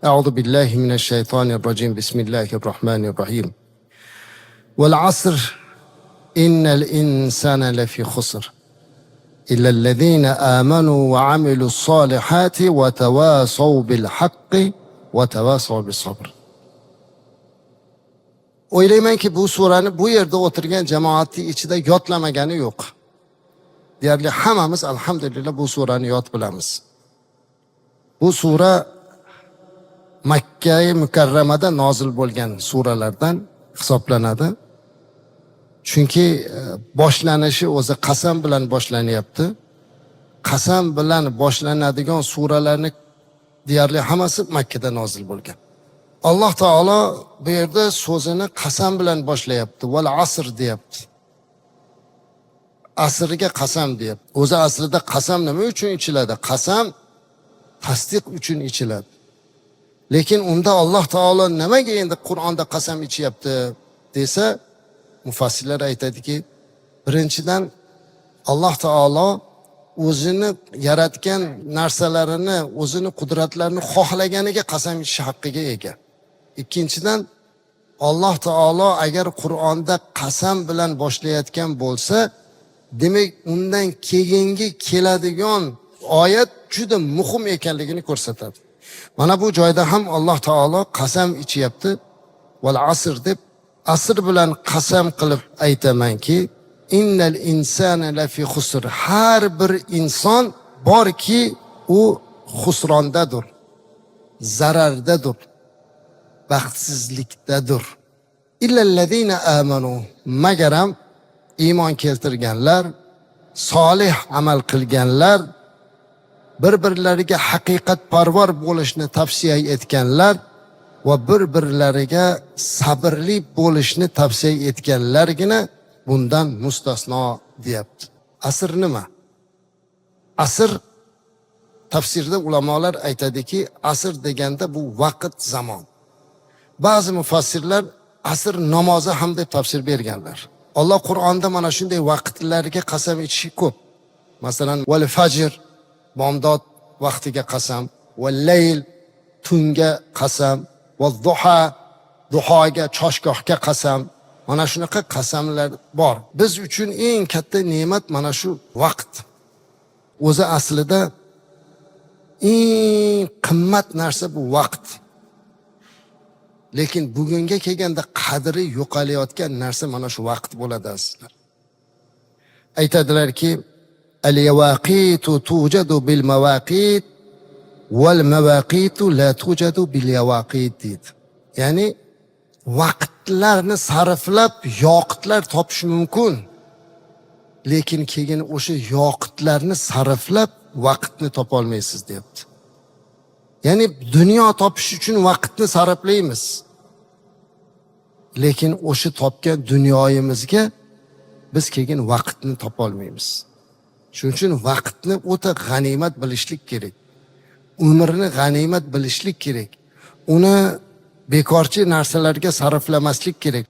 أعوذ بالله من الشيطان الرجيم بسم الله الرحمن الرحيم والعصر إن الإنسان لفي خسر إلا الذين آمنوا وعملوا الصالحات وتواصوا بالحق وتواصوا بالصبر. O'ylaymanki bu surani bu yerda o'tirgan jamoatning ichida yodlamagani yo'q. Deyarli hammamiz alhamdulillah bu surani yod bilamiz. Bu sura Makka-i Mukarramada nozil bo'lgan suralardan hisoblanadi. Chunki boshlanishi o'zi qasam bilan boshlanyapti. Qasam bilan boshlanadigan suralarning deyarli hammasi Makkada nozil bo'lgan. Alloh taolo bu yerda so'zini qasam bilan boshlayapti. Val asr deyapti. Asrga qasam deyapti. O'zi aslida qasam nima uchun ichiladi? Qasam tasdiq uchun ichiladi. Lekin unda Alloh taolo nimaga endi Qur'onda qasam ichyapti desa, mufassirlar aytadiki, birinchidan Alloh taolo o'zini yaratgan narsalarini, o'zini qudratlarini xohlaganiga qasam ichish haqqiga ega. Ikkinchidan Alloh taolo agar Qur'onda qasam bilan boshlayotgan bo'lsa, demak undan keyingi keladigan oyat juda muhim ekanligini ko'rsatadi. Mana bu joyda ham Alloh taolo qasam ichyapti. Val asr deb asr bilan qasam qilib aytamanki, innal insana lafi khusr. Har bir inson borki u xusrondadir, zarardadir, baxtsizlikdadir. Illallazina amanu, magaram iymon keltirganlar, solih amal qilganlar, bir-birlariga haqiqatparvar bo'lishni tavsiya etganlar va bir-birlariga sabrli bo'lishni tavsiya etganlargina bundan mustasno deyapti. Asr nima? Asr tafsirda ulamolar aytadiki, asr deganda bu vaqt, zamon. Ba'zi mufassirlar asr namozi ham deb tafsir berganlar. Alloh Qur'onda mana shunday vaqtlarga qasam ichishi ko'p. Masalan, val fajr bomdod vaqtiga qasam, val layl tunga qasam, val duha duhoga, choshgohga qasam. Mana shunaqa qasamlar bor. Biz uchun eng katta ne'mat mana shu vaqt. O'zi aslida eng qimmat narsa bu vaqt. Lekin bugunga kelganda qadri yo'qolayotgan narsa mana shu vaqt bo'ladi aslan. Aytadilarki, al-yawaqitu tujadu bil mawaqit wal mawaqitu la tujadu bil yawaqit deydi. Ya'ni vaqtlarni sarflab yoqitlar topish mumkin. Lekin keyin o'sha yoqitlarni sarflab vaqtni topa olmaysiz deyapti. Ya'ni dunyo topish uchun vaqtni sarflaymiz. Lekin o'sha topgan dunyoyimizga biz keyin vaqtni topa olmaymiz. Shuning uchun vaqtni o'ta g'animat bilishlik kerak. Umrni g'animat bilishlik kerak. Uni bekorchi narsalarga sarflamaslik kerak.